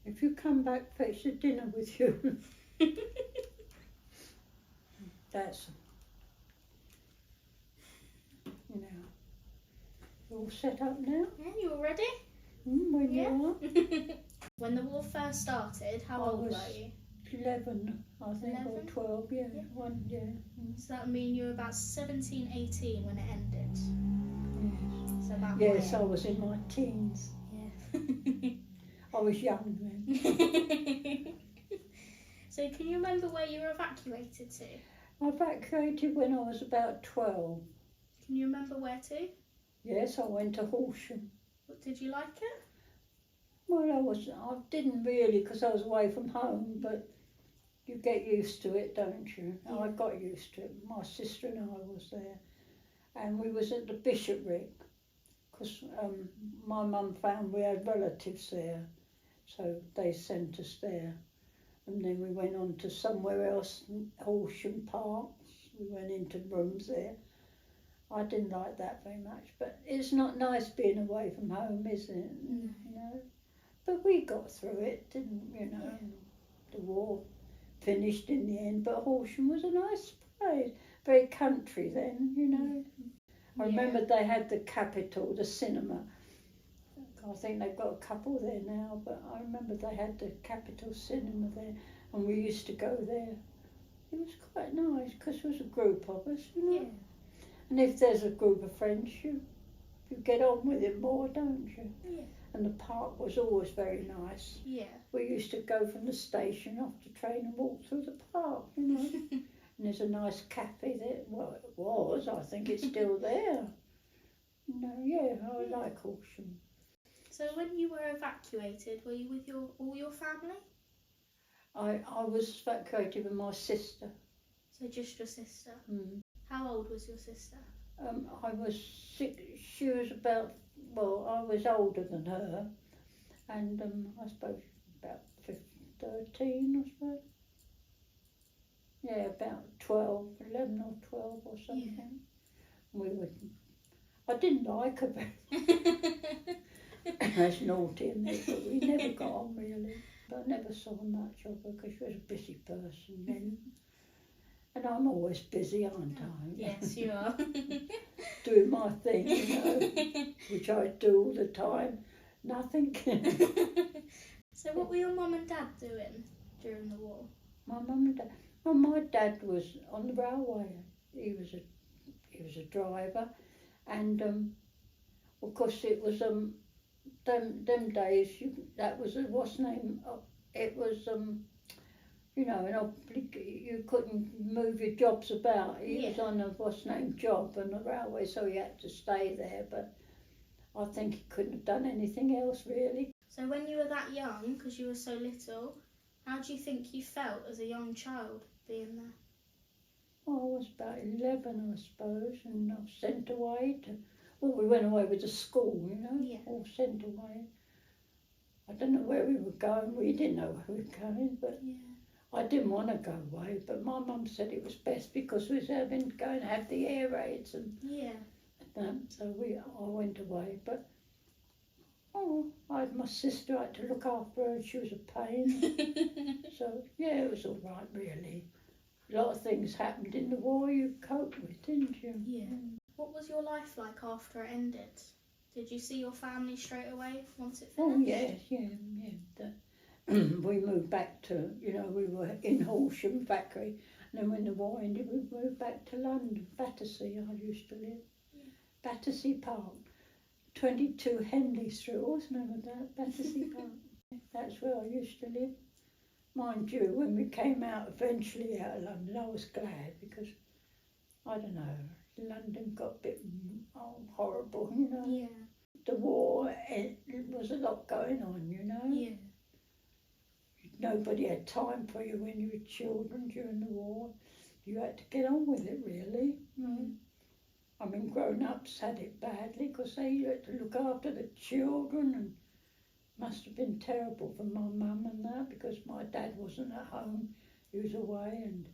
If you come back, fetch the dinner with you. That's, you know, all set up now? Yeah, you all ready? When Yeah. you are? When the war first started, how I old was were you? 11, I think, 11? or 12, yeah. Yeah. Mm. So that would mean you were about 17, 18 when it ended. Yes. So about Yes, my I was in my teens. Yeah. I was young then. So can you remember where you were evacuated to? I evacuated when I was about 12. Can you remember where to? Yes, I went to Horsham. Did you like it? Well, I didn't really, because I was away from home, but you get used to it, don't you? Yeah. I got used to it. My sister and I was there, and we was at the Bishopric, because my mum found we had relatives there, so they sent us there. And then we went on to somewhere else, Horsham Park. We went into rooms there. I didn't like that very much, but it's not nice being away from home, is it? No. You know. But we got through it, didn't you know? Yeah. The war finished in the end, but Horsham was a nice place, very country then, you know. I remember they had the Capitol, the cinema. I think they've got a couple there now, but I remember they had the Capitol cinema there, and we used to go there. It was quite nice because there was a group of us, you know. Yeah. And if there's a group of friends, you get on with it more, don't you? Yeah. And the park was always very nice. Yeah. We used to go from the station off the train and walk through the park, you know. And there's a nice cafe there. Well, it was. I think it's still there. No, yeah, I like Horsham. So when you were evacuated, were you with all your family? I was evacuated with my sister. So just your sister? Mm. How old was your sister? I was 6. She was about, well, I was older than her, and I suppose about 13, I suppose. Yeah, about 12, 11 or 12 or something. Yeah. I didn't like her very much. That's naughty in me, but we never got on really. But I never saw much of her because she was a busy person then. And I'm always busy, aren't I? Yes, you are. Doing my thing, you know, which I do all the time. Nothing. So what were your mum and dad doing during the war? My mum and dad. Well, my dad was on the railway. He was a driver, and of course it was them days. That was what's name? It was you know, you couldn't move your jobs about. He was on a what's name job on the railway, so he had to stay there. But I think he couldn't have done anything else really. So when you were that young, because you were so little, how do you think you felt as a young child being there? Well, I was about 11, I suppose, and I was sent away to. Well, we went away with the school, you know, all sent away. I don't know where we were going. We didn't know where we were going, but I didn't want to go away. But my mum said it was best because we was having to go and have the air raids and that. So I went away. But I had my sister. I had to look after her, and she was a pain. So yeah, it was all right, really. A lot of things happened in the war you coped with, didn't you? Yeah. What was your life like after it ended? Did you see your family straight away once it finished? Oh yes, yeah. We moved back to, you know, we were in Horsham factory, and then when the war ended, we moved back to London, Battersea. I used to live. Battersea Park, 22 Henley Street. What's the name of that? Battersea Park. That's where I used to live. Mind you, when we came out eventually out of London, I was glad because, I don't know, London got a bit horrible, you know. Yeah. The war, it was a lot going on, you know. Yeah. Nobody had time for you when you were children during the war. You had to get on with it, really. I mean, grown-ups had it badly because they had to look after the children, and must have been terrible for my mum and that because my dad wasn't at home. He was away, and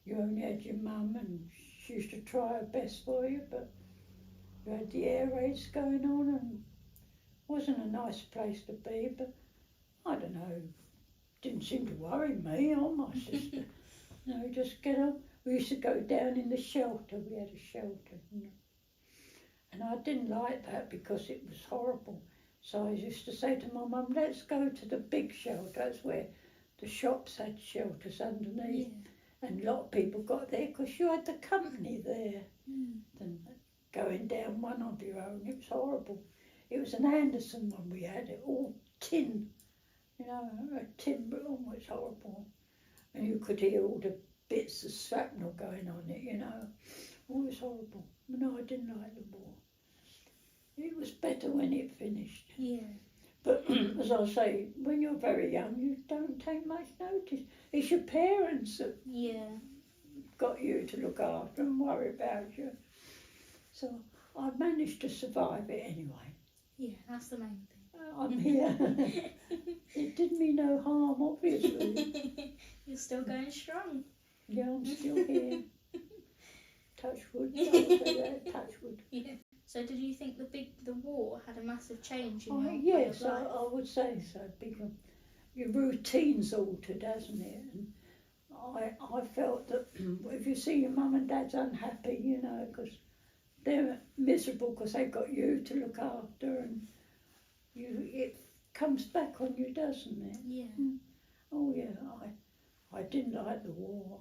you only had your mum, and she used to try her best for you, but you had the air raids going on, and it wasn't a nice place to be, but I don't know, didn't seem to worry me or my sister. No, just get up. We used to go down in the shelter. We had a shelter, you know. And I didn't like that because it was horrible. So I used to say to my mum, let's go to the big shelter. That's where the shops had shelters underneath. Yeah. And a lot of people got there because you had the company there. Than going down one of your own. It was horrible. It was an Anderson one we had, it all tin. You know, a tin room was horrible. And you could hear all the bits of shrapnel going on it, you know. It was horrible. No, I didn't like the war. It was better when it finished. Yeah. But as I say, when you're very young, you don't take much notice. It's your parents that Yeah. got you to look after and worry about you. So I managed to survive it anyway. Yeah, that's the main thing. I'm here. It did me no harm, obviously. You're still going strong. Yeah, I'm still here. Touch wood. I would say that, touch wood. Yeah. So did you think the war had a massive change in Oh, your way yes, of life? I would say so. Because your routine's altered, hasn't it? And I felt that if you see your mum and dad's unhappy, you know, because they're miserable because they've got you to look after, and it comes back on you, doesn't it? Yeah. Oh yeah, I didn't like the war.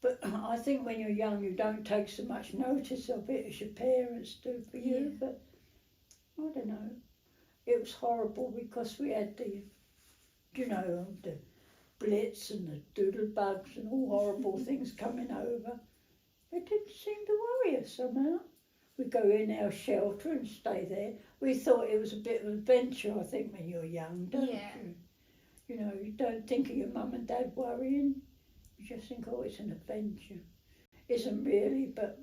But I think when you're young you don't take so much notice of it as your parents do for you. Yeah. But I don't know. It was horrible because we had the, you know, the Blitz and the doodle bugs and all horrible things coming over. It didn't seem to worry us somehow. We go in our shelter and stay there. We thought it was a bit of an adventure, I think, when you're young, don't Yeah. you? You know, you don't think of your mum and dad worrying. You just think, oh, it's an adventure. Isn't really, but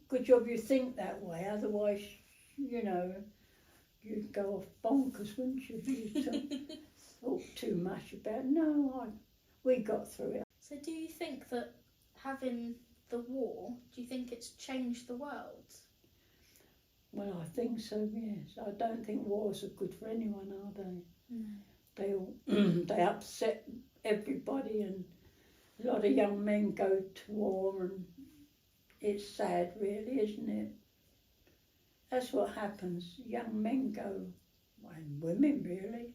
good job you think that way. Otherwise, you know, you'd go off bonkers, wouldn't you? You thought too much about it. No, we got through it. So do you think that having the war, do you think it's changed the world? Well, I think so, yes. I don't think wars are good for anyone, are they? No. They upset everybody, and a lot of young men go to war, and it's sad really, isn't it? That's what happens. Young men go, and women really.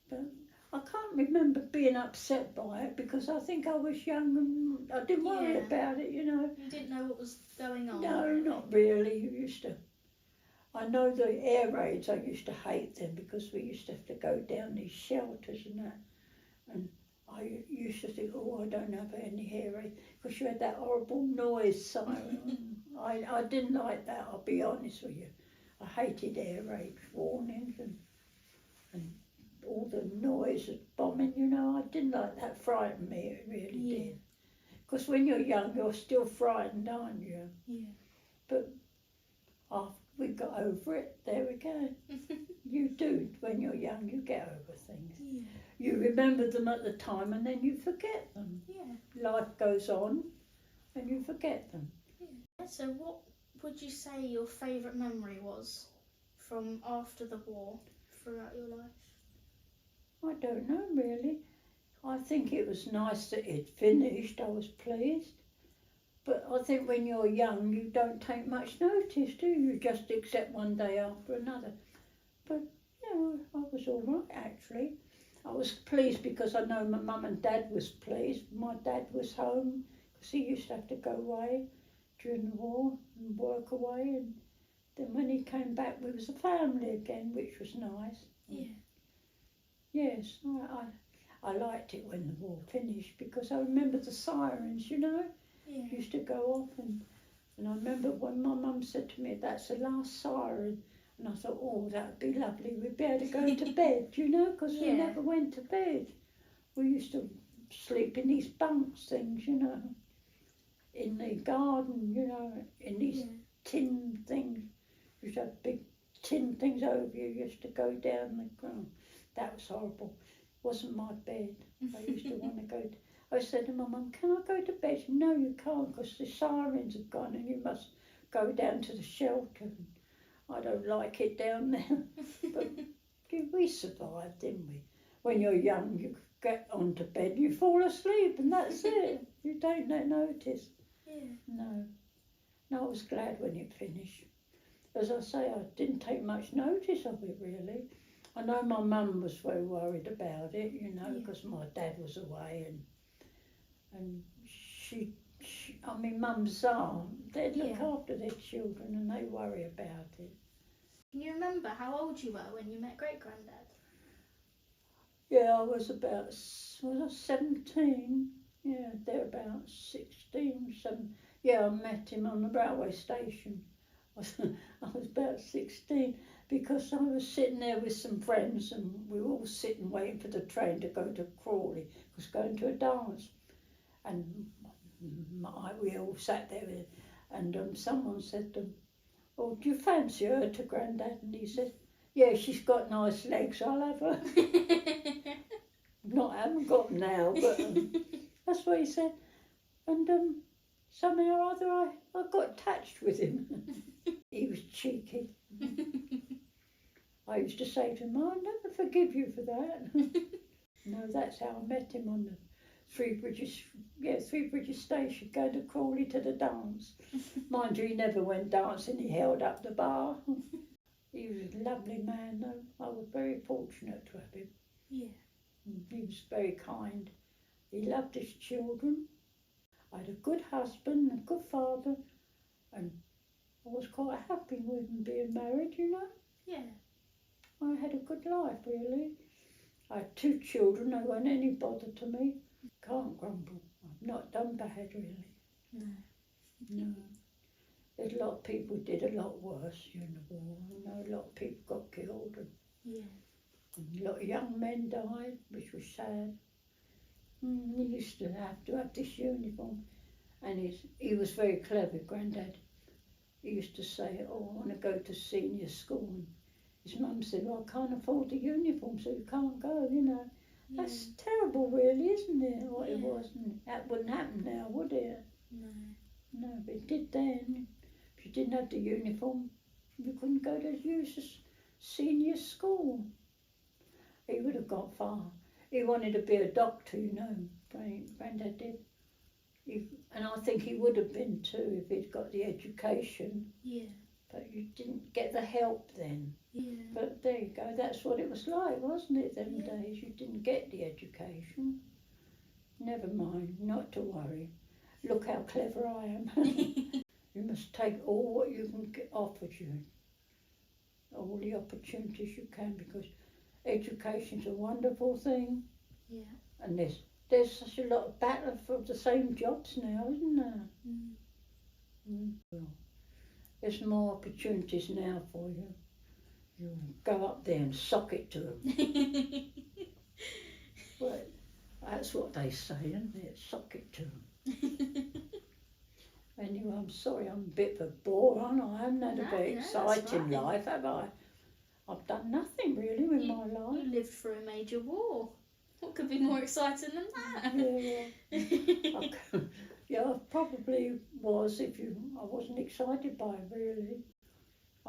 But I can't remember being upset by it because I think I was young and I didn't worry Yeah. about it, you know. You didn't know what was going on? No, not really. I know the air raids, I used to hate them because we used to have to go down these shelters and that. And I used to think, oh, I don't have any air raids because you had that horrible noise siren. I didn't like that, I'll be honest with you. I hated air raid warnings and all the noise of bombing, you know. I didn't like that, frightened me, it really Yeah. did. Because when you're young, you're still frightened, aren't you? Yeah. But after we got over it, there we go. You do, when you're young, you get over things. Yeah. You remember them at the time and then you forget them. Yeah. Life goes on and you forget them. So what would you say your favourite memory was from after the war throughout your life? I don't know really. I think it was nice that it finished, I was pleased. But I think when you're young you don't take much notice, do you? You just accept one day after another. But yeah, I was all right actually. I was pleased because I know my mum and dad was pleased. My dad was home because he used to have to go away during the war and work away, and then when he came back we was a family again, which was nice. Yeah. Yes, I liked it when the war finished because I remember the sirens, you know. Yeah. Used to go off, and I remember when my mum said to me, that's the last siren, and I thought, oh, that would be lovely, we'd be able to go to bed, you know, because we Yeah. never went to bed. We used to sleep in these bunks things, you know, in the garden, you know, in these Yeah. tin things. You used to have big tin things over you, used to go down the ground. That was horrible. Wasn't my bed. I used to want to go to, I said to my mum, can I go to bed? She said, no, you can't because the sirens have gone and you must go down to the shelter. I don't like it down there. But We survived, didn't we? When you're young, you get onto bed, you fall asleep, and that's it. You don't notice. Yeah. No. No, I was glad when it finished. As I say, I didn't take much notice of it, really. I know my mum was very worried about it, you know, because my dad was away, and she I mean, mums are. They look after their children and they worry about it. Can you remember how old you were when you met Great Granddad? Yeah, I was about, was I 17? Yeah, about 16, 7. Yeah, I met him on the railway station. I was about 16 because I was sitting there with some friends and we were all sitting waiting for the train to go to Crawley, because going to a dance. And we all sat there and someone said to him, "Oh, do you fancy her to Grandad?" And he said, "Yeah, she's got nice legs, I'll have her." I haven't got them now, but that's what he said. And somehow or other I got attached with him. He was cheeky. I used to say to him, "I'll never forgive you for that." No, that's how I met him on the Three Bridges station, going to Crawley to the dance. Mind you, he never went dancing, he held up the bar. He was a lovely man, though. I was very fortunate to have him. Yeah. He was very kind. He loved his children. I had a good husband, a good father, and I was quite happy with him being married, you know. Yeah. I had a good life, really. I had 2 children, they weren't any bother to me. Can't grumble. I've not done bad, really. No. There's a lot of people did a lot worse during the war. I know a lot of people got killed and a lot of young men died, which was sad. He used to have this uniform, and he was very clever, Grandad. He used to say, "Oh, I want to go to senior school." And his mum said, "Well, I can't afford the uniform, so you can't go, you know." Yeah. That's terrible, really, isn't it? What it was. And that wouldn't happen now, would it? No, but it did then. If you didn't have the uniform, you couldn't go to senior school. He would have got far. He wanted to be a doctor, you know. Grandad did. And I think he would have been too if he'd got the education. Yeah. But you didn't get the help then. Yeah. But there you go, that's what it was like, wasn't it, them days? You didn't get the education. Never mind, not to worry. Look how clever I am. You must take all what you can get offered you. All the opportunities you can, because education's a wonderful thing. Yeah. And there's such a lot of battle for the same jobs now, isn't there? Well, there's more opportunities now for you. You go up there and sock it to them. Well, that's what they say, isn't it? Sock it to them. Anyway, I'm sorry, I'm a bit of a bore, aren't I? I haven't had a very exciting life, have I? I've done nothing really with my life. You lived through a major war. What could be more exciting than that? Yeah, I probably was I wasn't excited by it, really.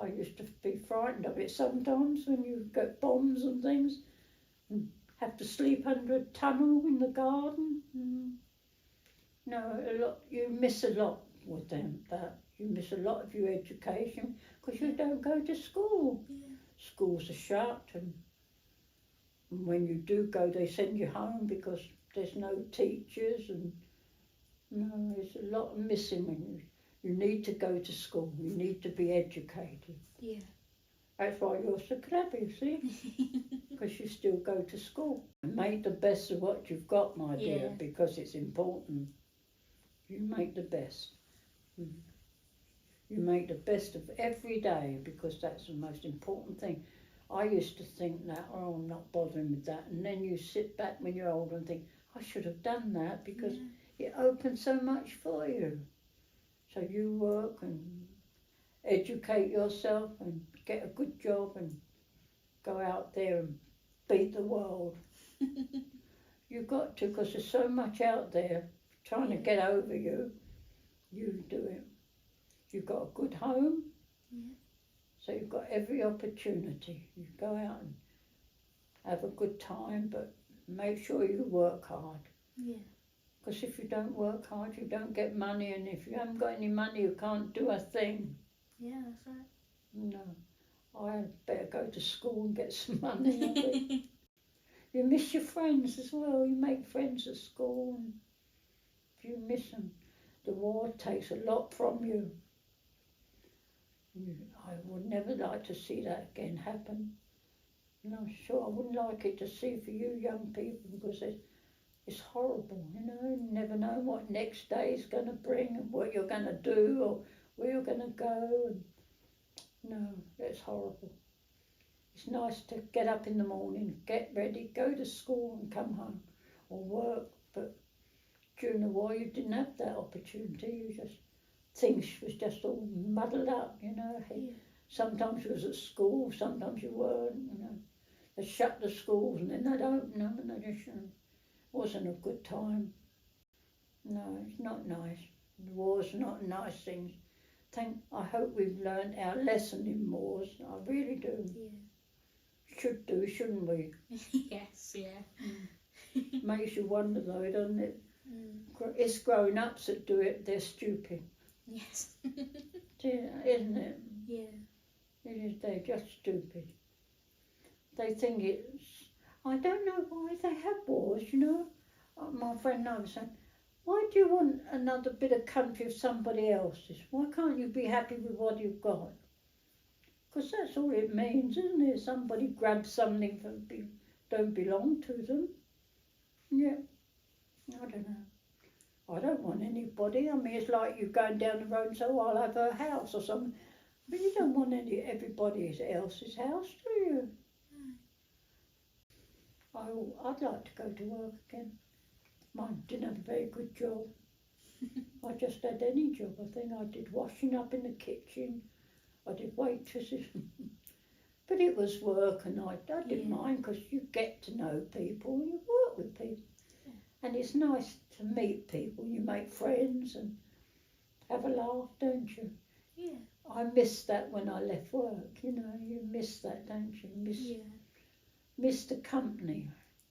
I used to be frightened of it sometimes when you get bombs and things and have to sleep under a tunnel in the garden. No, you miss a lot with them, that you miss a lot of your education because you don't go to school. Yeah. Schools are shut, and when you do go they send you home because there's no teachers, and no, there's a lot missing when you need to go to school, you need to be educated. Yeah. That's why you're so clever, you see, because you still go to school. Make the best of what you've got, my dear, because it's important. You make the best. You make the best of every day, because that's the most important thing. I used to think that, oh, I'm not bothering with that. And then you sit back when you're older and think, I should have done that, because it opened so much for you. So you work and educate yourself and get a good job and go out there and beat the world. You've got to, because there's so much out there trying to get over you. You do it. You've got a good home, so you've got every opportunity. You go out and have a good time, but make sure you work hard. Yeah. Because if you don't work hard, you don't get money, and if you haven't got any money, you can't do a thing. Yeah, that's right. No, I better go to school and get some money. I think. You miss your friends as well. You make friends at school, and if you miss them, the war takes a lot from you. I would never like to see that again happen. And I'm sure I wouldn't like it to see for you young people, because it's horrible, you know. You never know what next day is going to bring and what you're going to do or where you're going to go. And no, it's horrible. It's nice to get up in the morning, get ready, go to school and come home or work. But during the war you didn't have that opportunity. You just, things was just all muddled up, you know. Yeah. Sometimes you was at school, sometimes you weren't, you know. They shut the schools and then they'd open them, and they just wasn't a good time. No, it's not nice. The war's not a nice thing. I hope we've learned our lesson in wars. I really do. Yeah. Should do, shouldn't we? Yes, yeah. Makes you wonder though, doesn't it? Mm. It's grown-ups that do it, they're stupid. Yes. Isn't it? Yeah. It is, they're just stupid. They think it's, I don't know why they have wars, you know. My friend and I was saying, why do you want another bit of country of somebody else's? Why can't you be happy with what you've got? Because that's all it means, isn't it? Somebody grabs something that don't belong to them. Yeah, I don't know. I don't want anybody. I mean, it's like you going down the road and say, oh, I'll have a house or something. But you don't want everybody else's house, do you? I'd like to go to work again. Mine didn't have a very good job. I just had any job. I think I did washing up in the kitchen. I did waitresses. But it was work, and I didn't mind, because you get to know people, you work with people. Yeah. And it's nice to meet people. You make friends and have a laugh, don't you? Yeah. I missed that when I left work, you know. You miss that, don't you? Miss the company.